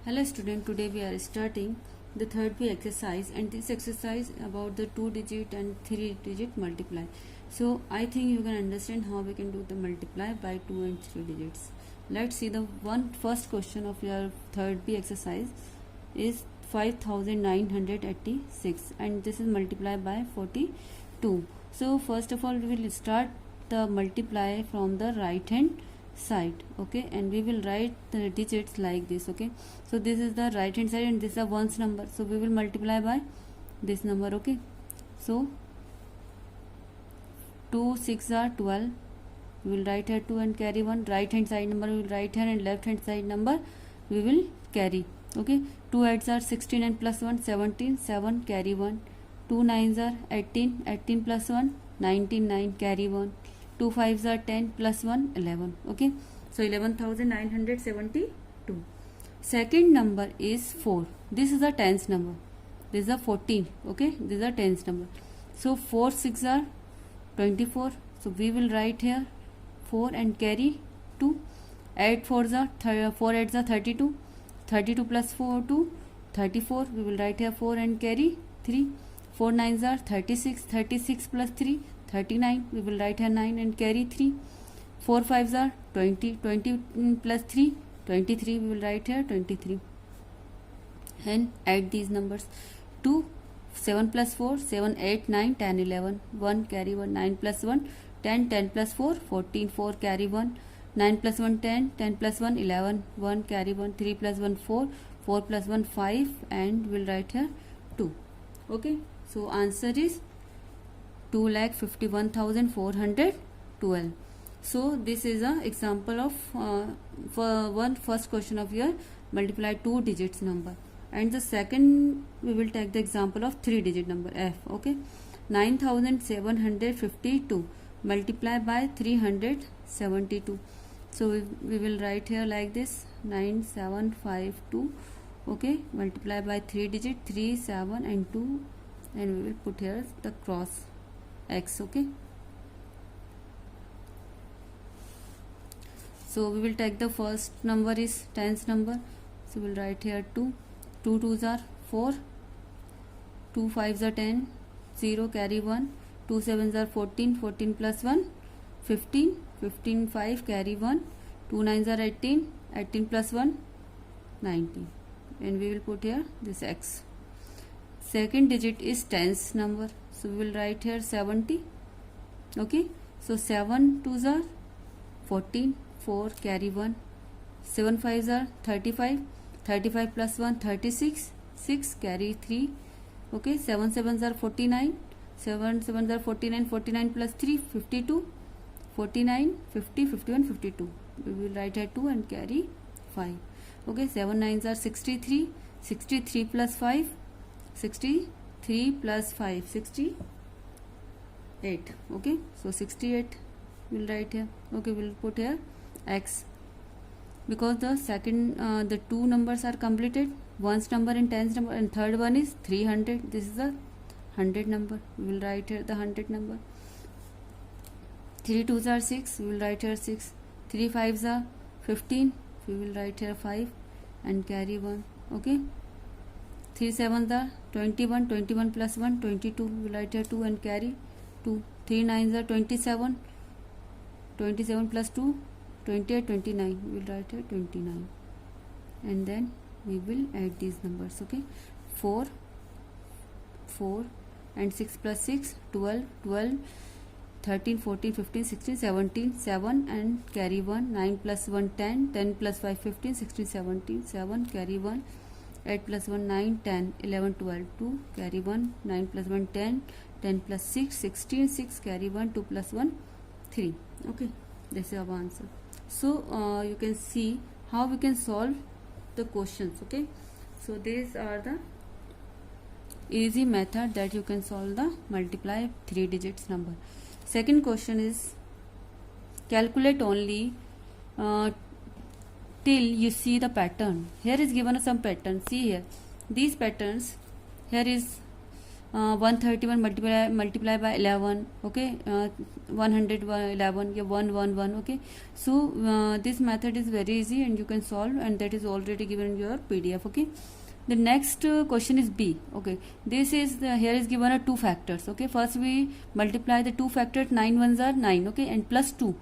Hello student, today we are starting the third B exercise, and this exercise about the 2-digit and 3-digit multiply. So I think you can understand how we can do the multiply by 2 and 3 digits. Let's see the first question of your third B exercise is 5986, and this is multiply by 42. So first of all we will start the multiply from the right hand side, okay, and we will write the digits like this, okay. So this is the right hand side and this is the ones number, so we will multiply by this number, okay. So 2 6 are 12, we will write here 2 and carry 1. Right hand side number we will write here and left hand side number we will carry, okay. 2 8s are 16 and plus 1 17, 7 carry 1. 2 9s are 18, 18 plus 1 19, 9 carry 1. 2 5s are 10 plus 1 11, okay. So 11,972. Second number is 4. This is a tens number, this is a 14, okay, this is a tens number. So 4 6 are 24, so we will write here 4 and carry 2. 8 4s are 4 8s are 32, 32 plus 4 2 34, we will write here 4 and carry 3. 4 9s are 36, 36 plus 3 39, we will write here 9 and carry 3. 4 5s are 20, 20 plus 3 23, we will write here 23 and add these numbers. 2 7 plus 4 7 8 9 10 11, 1 carry 1. 9 plus 1 10, 10 plus 4 14, 4 carry 1. 9 plus 1 10, 10 plus 1 11, 1 carry 1. 3 plus 1 4, 4 plus 1 5, and we will write here 2, okay. So answer is 2,51,412. So this is a example of for first question of your multiply 2 digits number, and the second we will take the example of 3 digit number f, okay. 9,752 multiply by 372. So we will write here like this 9752, okay, multiply by 3 digit 3 7 and 2, and we will put here the cross x, okay. So we will take the first number is tens number, so we will write here 2. 2 2s are 4, 2 5s are 10, 0 carry 1. 2 7s are 14, 14 plus 1 15, 15 5 carry 1. 2 9s are 18, 18 plus 1 19, and we will put here this x. Second digit is tens number, so we will write here 70, okay. So 7 2s are 14, 4 carry 1. 7 5s are 35, 35 plus 1 36, 6 carry 3, okay. 7 7s are 49, 7 7s are 49, 49 plus 3 52, 49 50 51 52, we will write here 2 and carry 5, okay. 7 9s are 63, 63 plus 5 63 plus 5 68, okay. So 68 we'll write here, okay. We'll put here x, because the second the two numbers are completed, ones number and tens number, and third one is 300, this is a 100 number, we will write here the 100 number. 3 2s are 6, we will write here 6. 3 5s are 15, we will write here 5 and carry 1, okay. 3 7s are 21, 21 plus 1 22, we will write here 2 and carry 2. 3 9s are 27, 27 plus 2 28, 29, we will write here 29, and then we will add these numbers, okay. 4 4 and 6 plus 6 12, 12 13 14 15 16 17, 7 and carry 1. 9 plus 1 10, 10 plus 5 15 16 17, 7 carry 1. 8 plus 1 9 10 11 12, 2 carry 1. 9 plus 1 10, 10 plus 6 16, 6 carry 1. 2 plus 1 3, okay. This is our answer. So you can see how we can solve the questions, okay. So these are the easy method that you can solve the multiply 3 digits number. Second question is calculate only till you see the pattern. Here is given some pattern, see here these patterns. Here is 131 multiply by 11, okay, 111 या 111, okay. So this method is very easy and you can solve, and that is already given in your PDF, okay. The next question is B, okay. This is here is given a 2 factors, okay. First we multiply the 2 factors, 9 ones are 9, okay, and plus 2,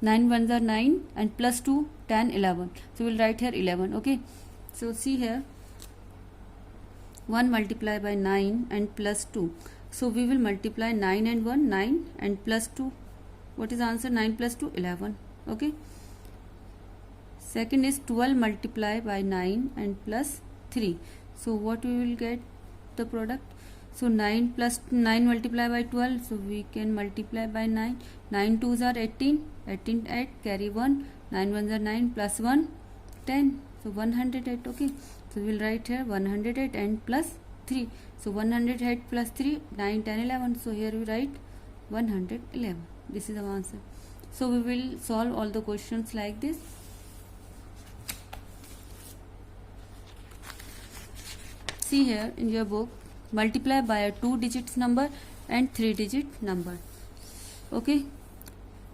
9 ones are 9 and plus 2, 10, 11. So we will write here 11, okay. So see here, 1 multiply by 9 and plus 2. So we will multiply 9 and 1, 9 and plus 2. What is the answer? 9 plus 2, 11. Okay. Second is 12 multiply by 9 and plus 3. So what we will get the product? So 9 plus 9 multiply by 12. So we can multiply by 9. 9 2s are 18. 18 8 carry 1. 9 1s are 9 plus 1 10. So 108. Okay. So we will write here 108 and plus 3. So 108 plus 3, 9, 10, 11. So here we write 111. This is our answer. So we will solve all the questions like this. See here in your book, multiply by a 2-digit number and 3-digit number. Okay.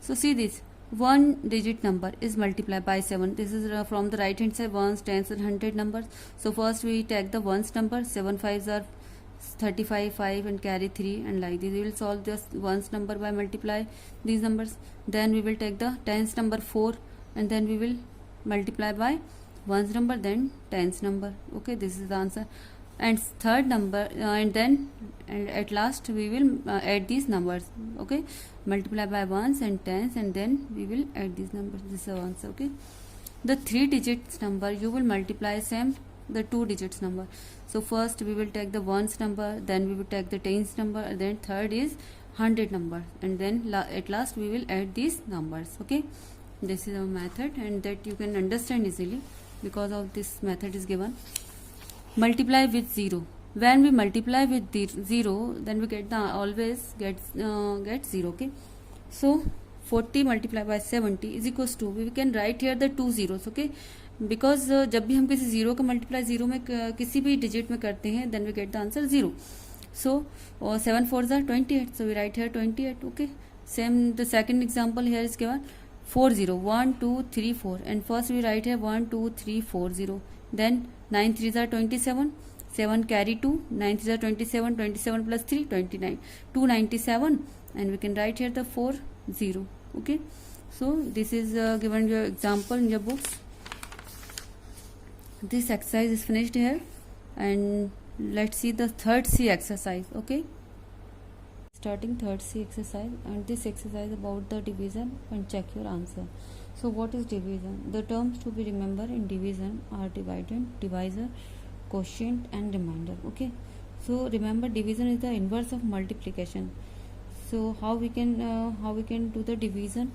So see this. 1-digit number is multiplied by 7. This is from the right hand side, ones, tens and 100 numbers. So first we take the ones number, 7 5s are 35, 5 and carry 3, and like this we will solve this ones number by multiply these numbers. Then we will take the tens number 4, and then we will multiply by ones number, then tens number. Okay, this is the answer. And third number, and at last we will add these numbers. Okay, multiply by ones and tens, and then we will add these numbers. This is the answer. Okay, the 3 digits number you will multiply same the 2 digits number. So first we will take the ones number, then we will take the tens number, and then third is 100 number, and then at last we will add these numbers. Okay, this is our method, and that you can understand easily because of this method is given. Multiply with 0. When we multiply with 0, then we get always get 0. Okay, so 40 multiplied by 70 is equals to, we can write here the 2 zeros. Okay, because जब भी हम किसी zero का multiply zero में किसी भी digit में करते हैं, then we get the answer 0. So 7 4s are 28. So we write here 28. Okay, same the second example here is given 40 1 2 3 4, and first we write here 1 2 3 4 0. Then 9 3s are 27. 7 carry 2. 9 3s are 27. 27 plus 3 29. 297, and we can write here the 4 0. Okay, so this is given your example in your books. This exercise is finished here, and let's see the third C exercise. Okay, starting third C exercise, and this exercise about the division, and check your answer. So what is division? The terms to be remembered in division are dividend, divisor, quotient and remainder. Okay, so remember division is the inverse of multiplication. So how we can do the division?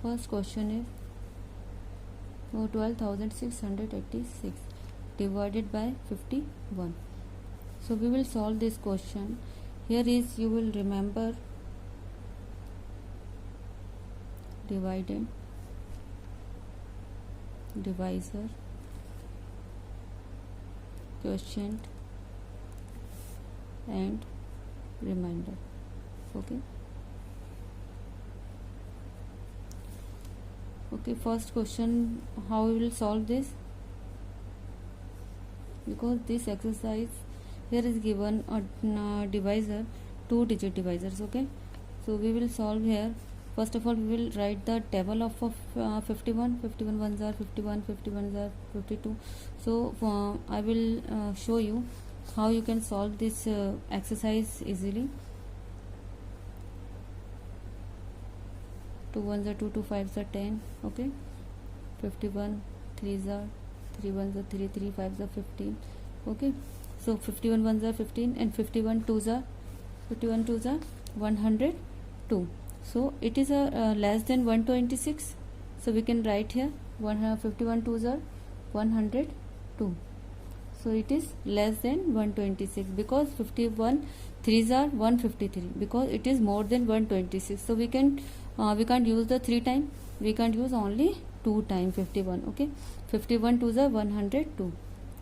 First question is 12,686 divided by 51. So we will solve this question. Here is, you will remember dividend, divisor, quotient and remainder. Okay, first question, how we will solve this? Because this exercise here is given a divisor, 2-digit divisors. Okay, so we will solve here. First of all, we will write the table of 51. 51 ones are 51, 51 are 52. So I will show you how you can solve this exercise easily. 2 ones are 2, 2 5s are 10. Okay, 51 3s are 3 ones are 3, 3 5s are 15. Okay, so 51 ones are 15, and 51 2s are 102. So it is a less than 126. So we can write here 51 2s are 102. So it is less than 126, because 51 3s are 153, because it is more than 126. So we can't use the 3 time, we can't use only 2 time 51. Okay, 51 2s are 102.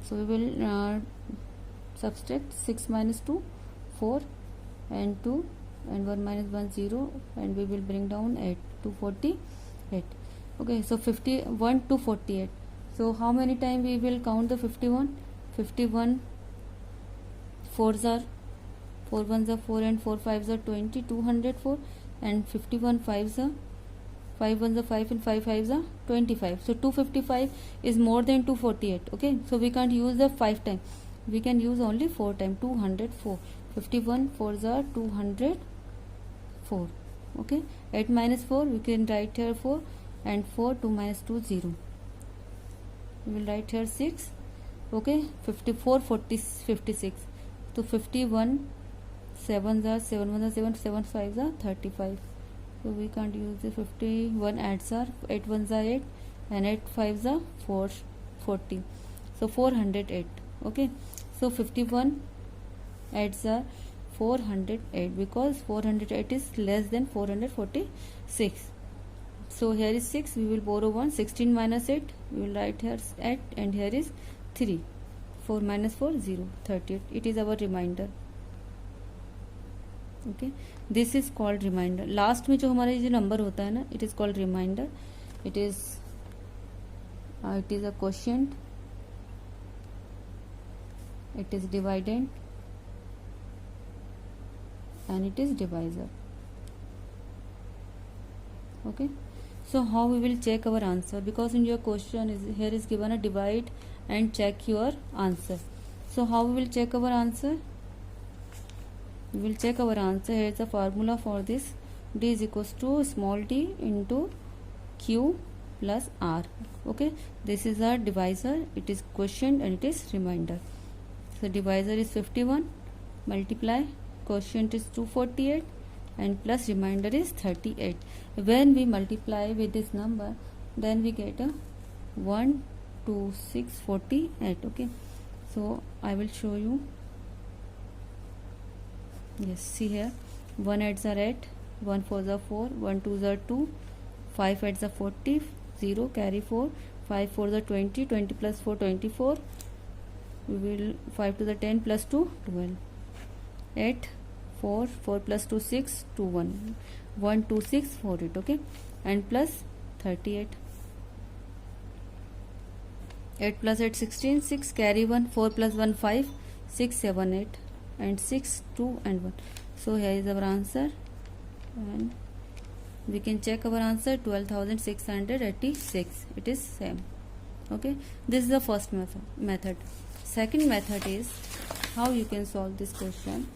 So we will subtract 6 minus 2 4 and 2 and 1 minus 1 0 and we will bring down 8 to 48. Okay, so 51 to 48. So how many time we will count the 51? 51 4s are 4 1s are 4 and 4 5s are 20, 204 and 51 5s are 5 1s are 5 and 5 5s are 25. So 255 is more than 248. Okay, so we can't use the 5 time, we can use only 4 time. 204. 51 4s are 204. Okay, 8 minus 4 we can write here 4 and 4 2 minus 2 0. We will write here 6. Okay, 54 40 56. So 51 7s are 7 1s are 7 7 5s are 35. So we can't use the 51 adds are 8 1s are 8 and 8 5s are 40. So 408. Okay, so 51 adds are 408 because 408 is less than 446. So here is 6, we will borrow 1. 16 minus 8 we will write here 8 and here is 3. 4 minus 4 0, 38. It is our remainder. Okay, this is called remainder. Last में जो हमारा जो number होता है ना, it is called remainder. It is a quotient, it is dividend and it is divisor. Okay, so how we will check our answer? Because in your question is here is given a divide and check your answer. So how we will check our answer? We will check our answer. Here is the formula for this. D is equals to small d into q plus r. Okay, this is our divisor, it is quotient and it is remainder. So divisor is 51, multiply quotient is 248 and plus remainder is 38. When we multiply with this number, then we get a 12648. Okay, so I will show you. Yes, see here, 1 8s are 8, 1 4s are 4, 1 2s are 2, 5 8s are 40, 0 carry 4, 5 4s are 20, 20 plus 4 24, we will 5 to the 10 plus 2 12, 8 4 4 plus 2 6 2 1 1 2 6 4 8. Okay, and plus 38, 8 plus 8 16, 6 carry 1, 4 plus 1 5, 6 7 8 and 6 2 and 1. So here is our answer and we can check our answer 12,686. It is same. Okay, this is the first method. Second method is how you can solve this question.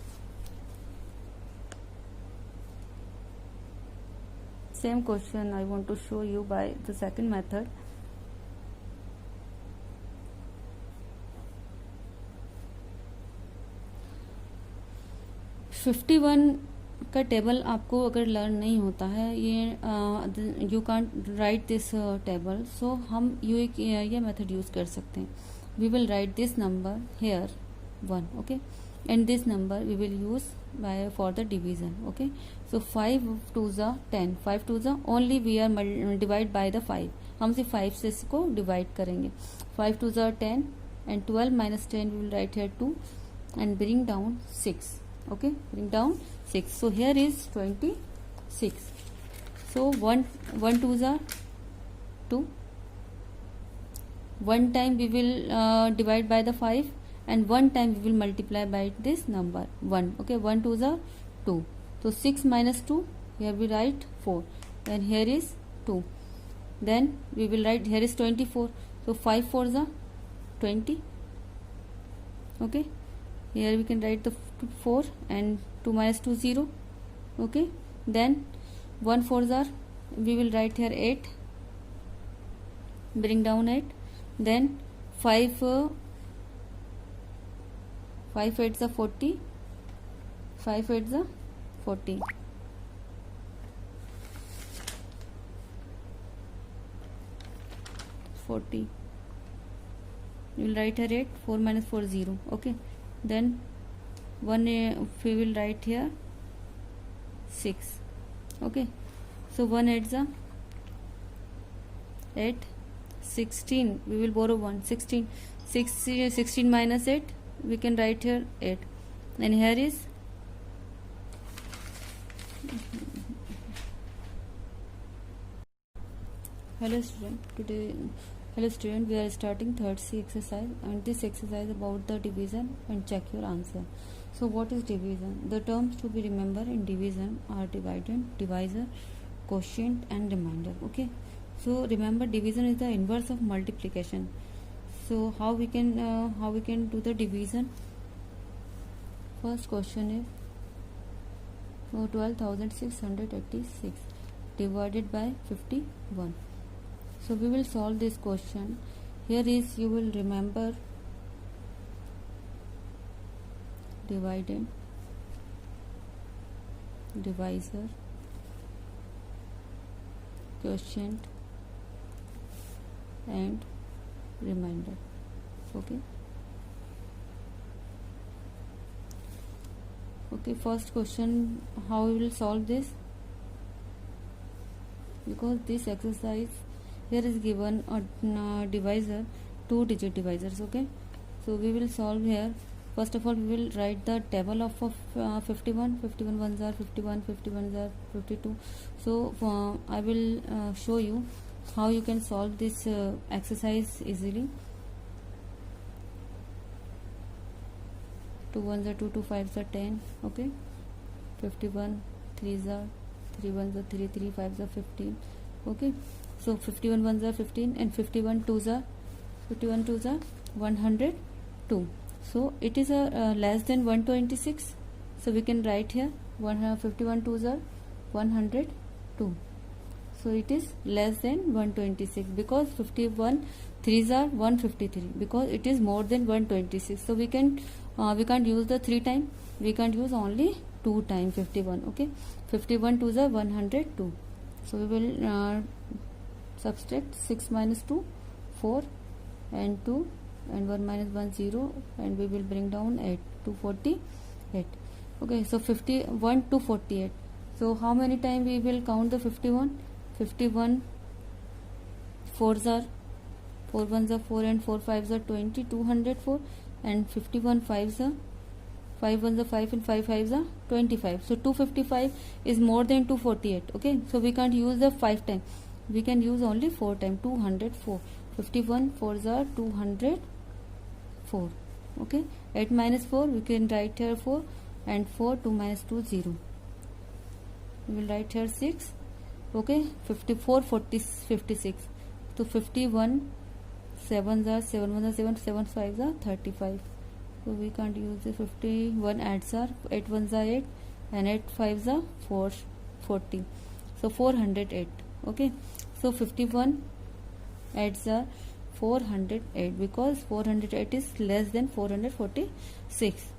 Same question I want to show you by the second method. $51 का table आपको अगर learn नहीं होता है, ये you can't write this table, so हम ये method use कर सकते हैं. We will write this number here 1. Okay, and this number we will use by for the division. Okay, so 5 2s are 10, 5 2s are only we are divide by the 5. हम सिर्फ 5 से इसको divide करेंगे. 5 2s are 10 and 12 minus 10 we will write here 2 and bring down 6. Okay, bring down 6. So here is 26. So 1 2s are 2. One time we will divide by the 5 and one time we will multiply by this number 1. Okay, 1 2s are 2. So 6 minus 2, here we write 4 and here is 2. Then we will write here is 24. So 5 4s are 20. Okay, here we can write the 4 and 2 minus 2 0. Okay, then 1 4s are, we will write here 8, bring down 8. Then 5 8s are 40, 5 8s are 40. 40. We will write here 8, 4 minus 4 0. Okay, then 1 we will write here 6. Okay, so 1 8s are 8, 16 we will borrow 1, 16 minus 8 we can write here 8, and here is hello student, we are starting third C exercise, and this exercise about the division and check your answer. So what is division? The terms to be remembered in division are dividend, divisor, quotient and remainder. Okay, so remember division is the inverse of multiplication. So how we can do the division? First question is 12,686 divided by 51. So we will solve this question. Here is, you will remember dividend, divisor, quotient and remainder. Okay, first question, how we will solve this? Because this exercise here is given a divisor, 2-digit divisors. Okay, so we will solve here. First of all, we will write the table of 51. 51 ones are 51, 51 are 52. So I will show you how you can solve this exercise easily. 2 ones are 2, 2 5s are 10. Okay, 51 3s are 3 ones are 3, 3 5s are 15. Okay, so 51 ones are 15 and 51 2s are 102. So it is a less than 126. So we can write here 51 2s are 102. So it is less than 126 because 51 3s are 153, because it is more than 126. So we can't use the 3 times. We can't use only 2 times 51. Okay, 51 2s are 102. So we will subtract 6 minus 2 4 and 2 and 1 minus 1 0, and we will bring down 8 to 48. Okay, so 51 to 48. So how many times we will count the 51? 51 4s are 4 ones are 4 and 4 5s are 20, 204, and 51 5s are 5 ones are 5 and 5 5s are 25. So 255 is more than 248. Okay, so we can't use the 5 times. We can use only 4 times. 204. 51 4s are 204. Okay, 8 minus 4 we can write here 4, and 4 2 minus 2 0. We will write here 6. Okay, 54 40 56. So 51 7s are 7 1s are 7, 7 5s are 35. So we can't use the 51 adds are 8 1s are 8 and 8 5s are 40. So 408. Okay, so 51 adds are 408 because 408 is less than 446.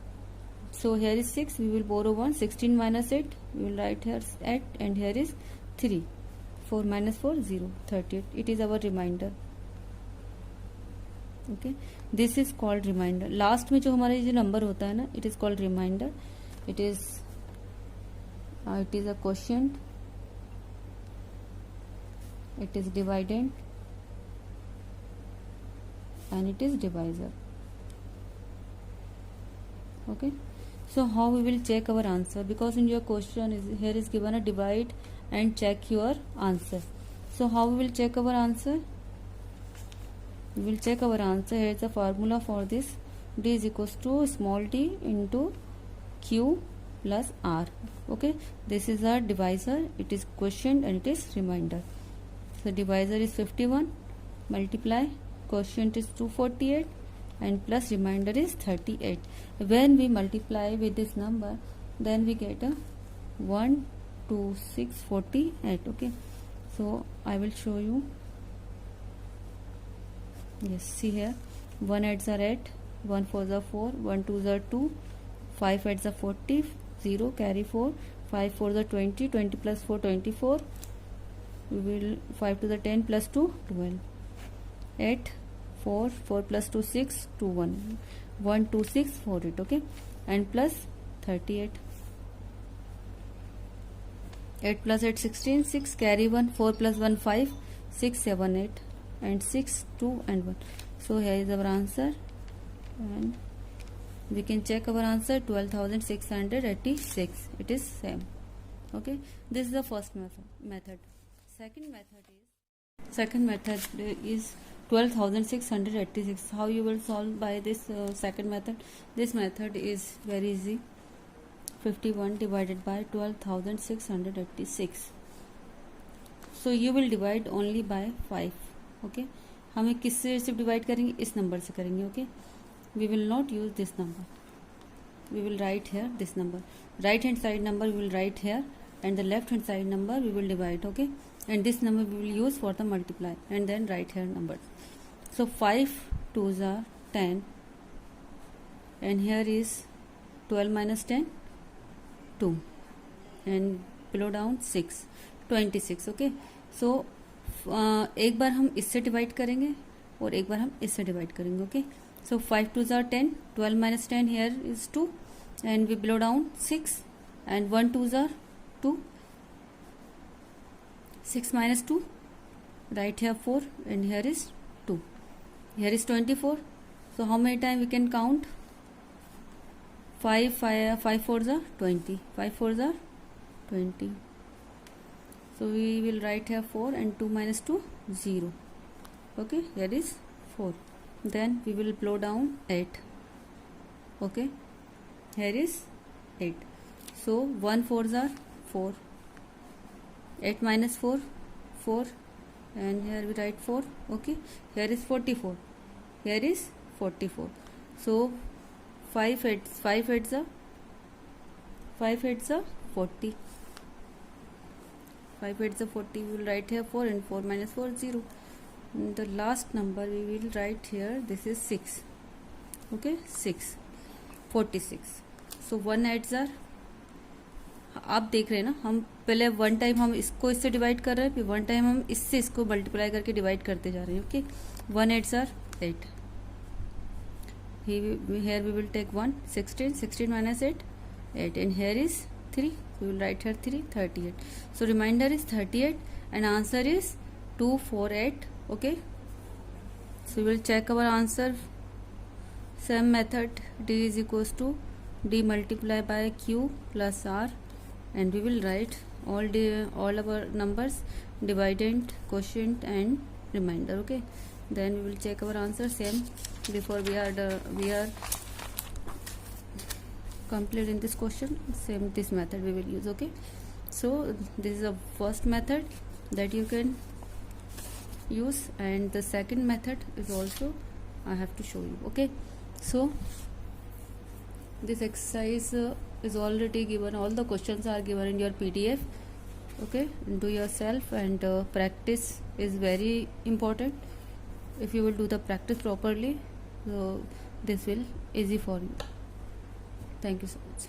So here is 6, we will borrow 1. 16 minus 8, we will write here 8, and here is 3. 4 minus 4 0, 38. It is our remainder. Okay, this is called remainder. Last में जो हमारे जो number होता है ना, it is called remainder. It is a quotient, it is dividend, and it is divisor. Okay, so how we will check our answer? Because in your question here is given a divide and check your answer. So how we will check our answer? We will check our answer. Here is the formula for this. D is equals to small d into Q plus R. Okay, this is our divisor, it is quotient, and it is remainder. So divisor is 51, multiply quotient is 248, and plus remainder is 38. When we multiply with this number, then we get a 12648. Okay, so I will show you. Yes, see here, 1 8s are 8, 1 4s are 4, 1 2s are 2, 5 8s are 40, 0 carry 4, 5 4s are 20, 20 plus 4 24. We will 5 to the 10 plus 2 12, 8 4 4 plus 2 6 2 1 1 2 6 4 8. Okay, and plus 38. 8 plus 8 16, 6 carry 1, 4 plus 1 5, 6 7 8, and 6 2 and 1. So here is our answer, and we can check our answer 12,686. It is same. Okay, this is the first method. Second method is 12,686. How you will solve by this second method? This method is very easy. 51 divided by 12,686. So you will divide only by 5. Okay, हमें किससे सिर्फ divide करेंगे? इस number से करेंगे. Okay, we will not use this number. We will write here this number. Right hand side number we will write here, and the left hand side number we will divide. Okay, and this number we will use for the multiply, and then write here numbers. So 5 2s are 10, and here is 12 minus 10 2, and below down 6 26. Okay, so एक बार हम इससे divide करेंगे और एक बार हम इससे divide करेंगे. Okay, so 5 2s are 10, 12 minus 10 here is 2, and we below down 6, and 1 2s are 2, 6 minus 2, right here 4, and here is 2, here is 24. So how many times we can count? 5 4s are 20, 5 4s are 20. So we will write here 4, and 2 minus 2 0. Okay, here is 4. Then we will blow down 8. Okay, here is 8. So 1 4s are 4, 8 minus 4 4, and here we write 4. Okay, here is 44, here is 44. So 5 8s are 40. 5 8s are 40. We will write here 4, and 4 minus 4 0. And the last number we will write here, this is 6. Okay, 6 46. So 1 8s are, आप देख रहे हैं ना, हम पहले 1 time हम इसको इससे डिवाइड कर रहे हैं, फिर 1 टाइम हम इससे इसको मल्टीप्लाई करके डिवाइड करते जा रहे हैं. Okay, 1 8s are 8. Here we will take 1 16 minus 8 8, and here is 3. We will write here 3 38. So remainder is 38, and answer is 248. Okay, so we will check our answer. Same method, D is equals to D multiply by Q plus R, and we will write all our numbers, dividend, quotient, and remainder. Okay, then we will check our answer. Same, before we are complete in this question, same this method we will use. Okay, so this is the first method that you can use, and the second method is also I have to show you. Okay, so this exercise is already given, all the questions are given in your PDF. Okay, do yourself, and practice is very important. If you will do the practice properly, so this will easy for you. Thank you so much.